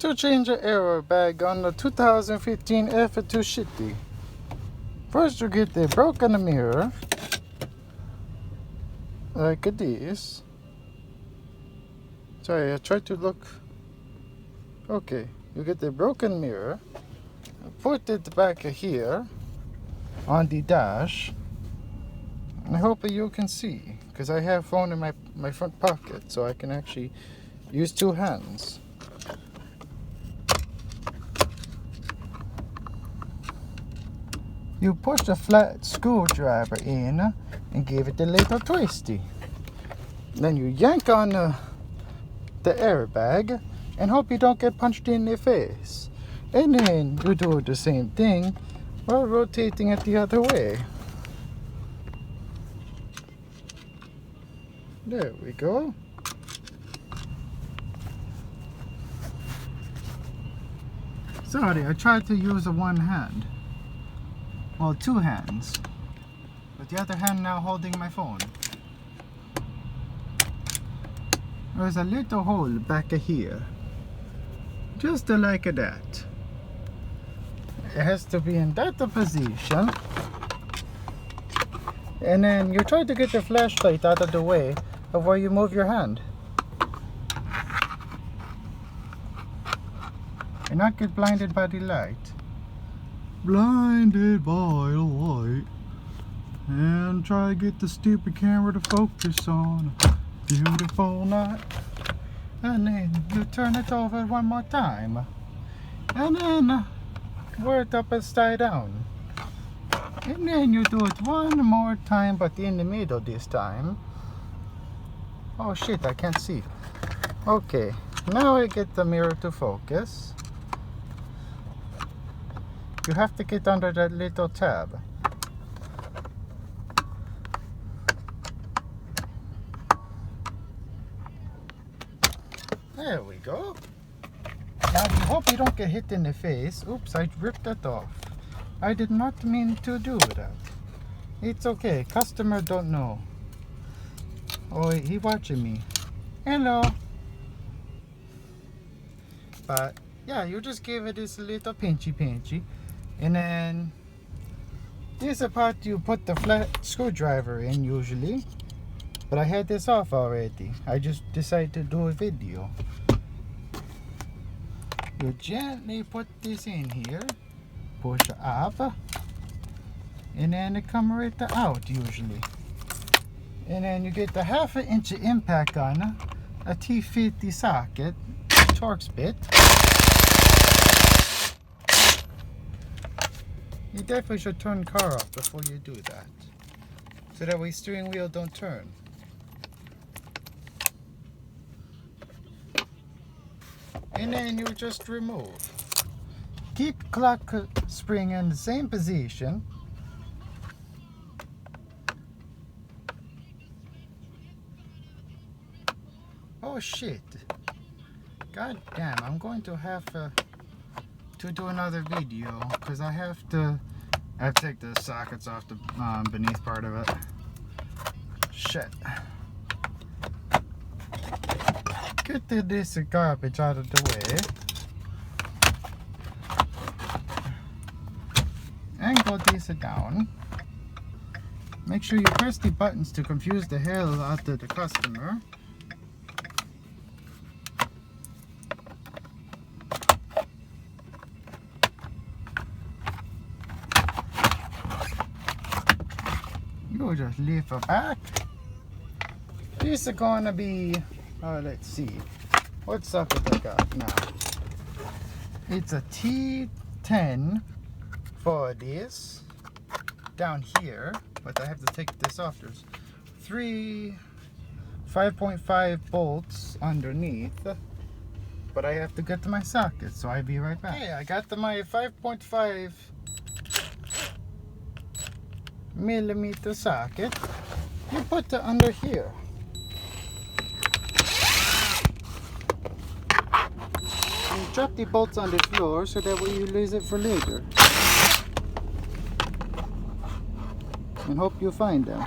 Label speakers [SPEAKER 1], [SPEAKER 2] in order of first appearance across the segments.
[SPEAKER 1] to change the airbag on the 2015 F-250. First you get the broken mirror, like this. Sorry, I tried to look. Okay, you get the broken mirror, put it back here on the dash. I hope you can see, because I have phone in my front pocket, so I can actually use two hands. You push the flat screwdriver in and give it a little twisty. Then you yank on the airbag and hope you don't get punched in the face. And then you do the same thing while rotating it the other way. There we go. Sorry, I tried to use one hand. Well, two hands. With the other hand now holding my phone. There's a little hole back here. Just like that. It has to be in that position. And then you try to get the flashlight out of the way of where you move your hand. And not get blinded by the light. Blinded by the light. And try to get the stupid camera to focus on a beautiful night. And then you turn it over one more time. And then wear it upside down. And then you do it one more time, but in the middle this time. Oh shit, I can't see. Okay, now I get the mirror to focus. You have to get under that little tab. There we go. Now you hope you don't get hit in the face. Oops, I ripped that off. I did not mean to do that. It's okay, customer don't know. Oh, he watching me. Hello. But yeah, you just give it this little pinchy. And then this is the part you put the flat screwdriver in usually. But I had this off already. I just decided to do a video. You gently put this in here. Push up. And then it comes right out usually. And then you get the 1/2 inch impact on a T50 socket Torx bit. You definitely should turn the car off before you do that, so that way steering wheel don't turn. And then you just remove. Keep clock spring in the same position. Oh shit. God damn, I'm going to have to do another video because I have to take the sockets off the beneath part of it. Shit. Get this garbage out of the way. Angle this down. Make sure you press the buttons to confuse the hell out of the customer. You just lift it back. This is gonna be, let's see, what's up with the got now? It's a T10 for this down here, but I have to take this off. There's 3 5.5 bolts underneath, but I have to get to my socket, so I'll be right back. Hey, I got to my 5.5 millimeter socket. You put it under here. And drop the bolts on the floor so that way you lose it for later. And hope you find them.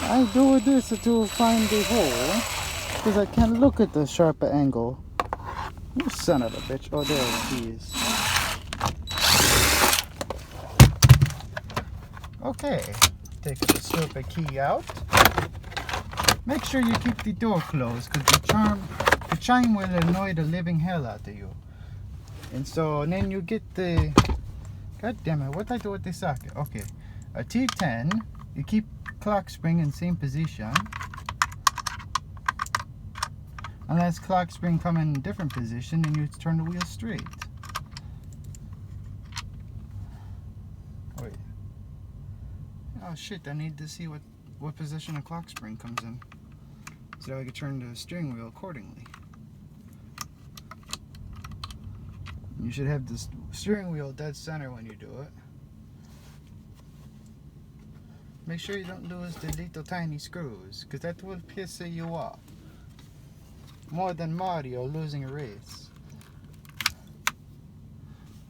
[SPEAKER 1] I do this to find the hole. because I can't look at the sharper angle. You son of a bitch. Oh, there it is. Okay. Take the stupid key out. Make sure you keep the door closed because the chime will annoy the living hell out of you. And so, and then you get the... God damn it, what I do with the socket? Okay. A T10. You keep clock spring in same position. Unless clock spring come in a different position, and you turn the wheel straight. Wait. Oh shit, I need to see what position a clock spring comes in, so that I can turn the steering wheel accordingly. You should have the steering wheel dead center when you do it. Make sure you don't lose the little tiny screws, because that will piss you off. More than Mario losing a race.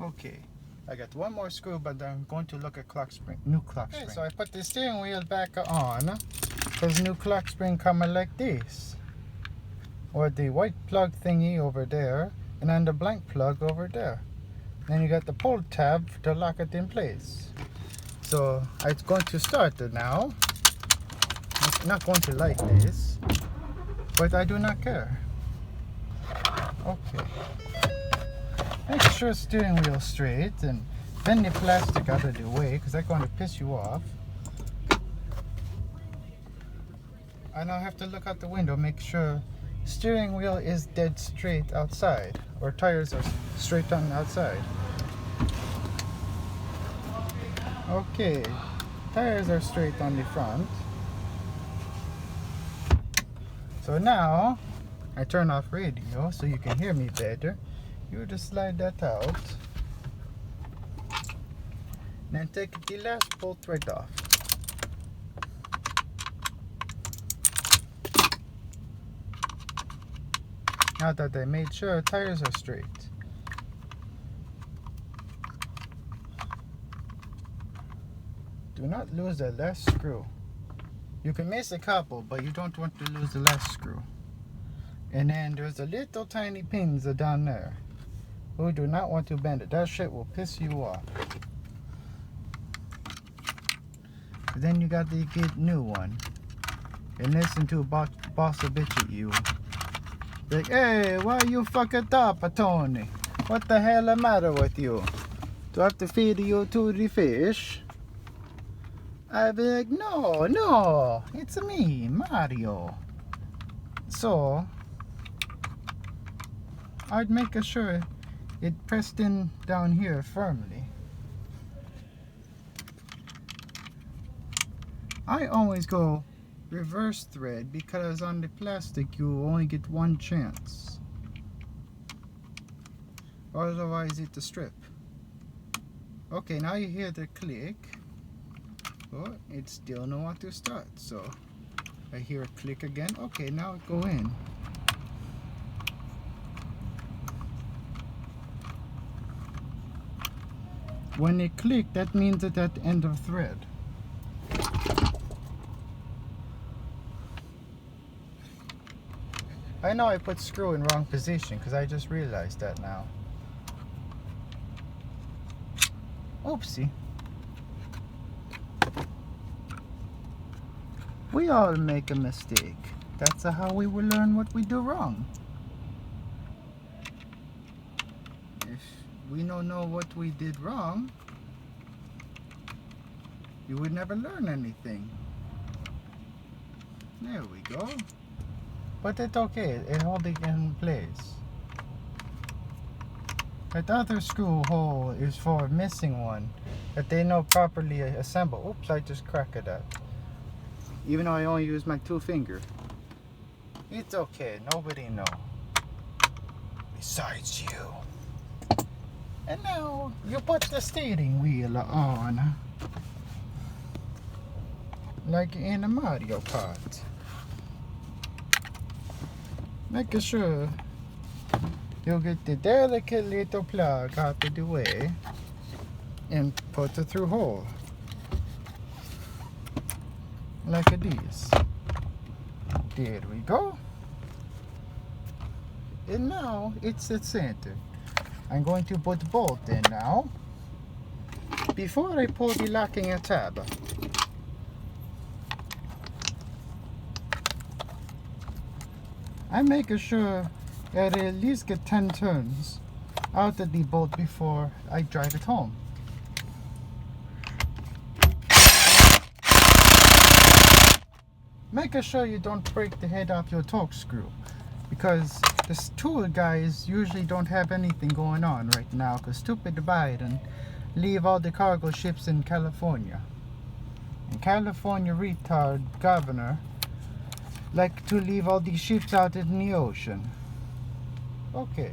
[SPEAKER 1] Okay, I got one more screw, but I'm going to look at new clock spring. Okay, so I put the steering wheel back on, because new clock spring coming like this. Or the white plug thingy over there, and then the blank plug over there. Then you got the pull tab to lock it in place. So I'm going to start it now. I'm not going to like this, but I do not care. Okay. Make sure steering wheel straight and bend the plastic out of the way because that's going to piss you off. I now have to look out the window, make sure steering wheel is dead straight outside, or tires are straight on the outside. Okay, tires are straight on the front. So now I turn off radio so you can hear me better. You just slide that out. Then take the last bolt right off. Now that I made sure tires are straight. Do not lose the last screw. You can miss a couple, but you don't want to lose the last screw. And then there's a little tiny pins down there. We do not want to bend it. That shit will piss you off. Then you got to get new one. And listen to a boss a bitch at you. Like, hey, why you fuck it up, Tony? What the hell the matter with you? Do I have to feed you to the fish? I'd be like, no, it's me, Mario. So, I'd make sure it pressed in down here firmly. I always go reverse thread because on the plastic you only get one chance. Otherwise it's a strip. Okay, now you hear the click. Oh, it still don't want to start. So I hear a click again. Okay, now it go in. When it click, that means it's at the end of thread. I know I put screw in wrong position because I just realized that now. Oopsie. We all make a mistake. That's how we will learn what we do wrong. If we don't know what we did wrong, you would never learn anything. There we go. But it's okay, it holds it in place. That other screw hole is for a missing one that they know properly assemble. Oops, I just cracked that. Even though I only use my 2 finger. It's okay, nobody know. Besides you. And now you put the steering wheel on. Like in a Mario Kart. Make sure you'll get the delicate little plug out of the way and put it through hole. Like this. There we go. And now it's the center. I'm going to put the bolt in now. Before I pull the locking tab. I'm making sure that I at least get 10 turns out of the bolt before I drive it home. Making sure you don't break the head off your torque screw, because the tool guys usually don't have anything going on right now because stupid Biden leave all the cargo ships in California. And California retard governor like to leave all these ships out in the ocean. Okay.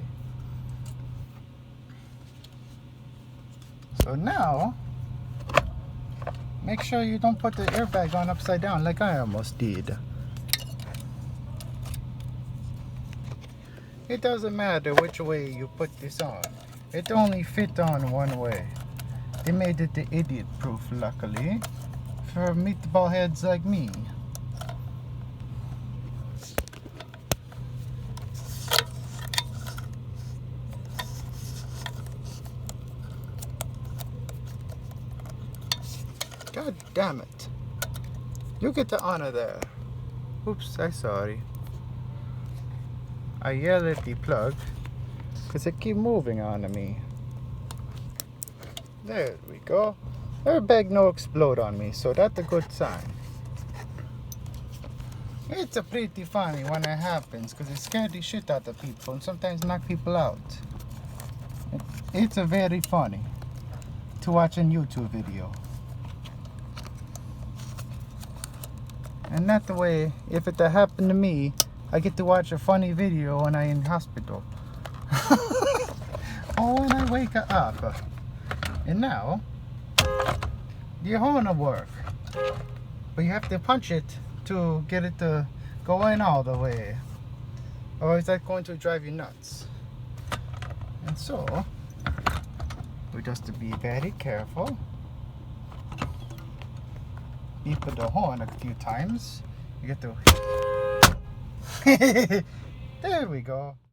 [SPEAKER 1] So now, make sure you don't put the airbag on upside down like I almost did. It doesn't matter which way you put this on. It only fit on one way. They made it the idiot proof, luckily, for meatball heads like me. God damn it. You get the honor there. Oops, I'm sorry. I yell at the plug because it keep moving on me. There we go. Airbag no explode on me, so that's a good sign. It's a pretty funny when it happens because it scares the shit out of people and sometimes knock people out. It's a very funny to watch a YouTube video. And that the way, if it happened to me, I get to watch a funny video when I'm in hospital. Or when I wake up. And now, the horn will work. But you have to punch it to get it to go in all the way. Or is that going to drive you nuts? And so, we just to be very careful. Beep the horn a few times. You get to... There we go.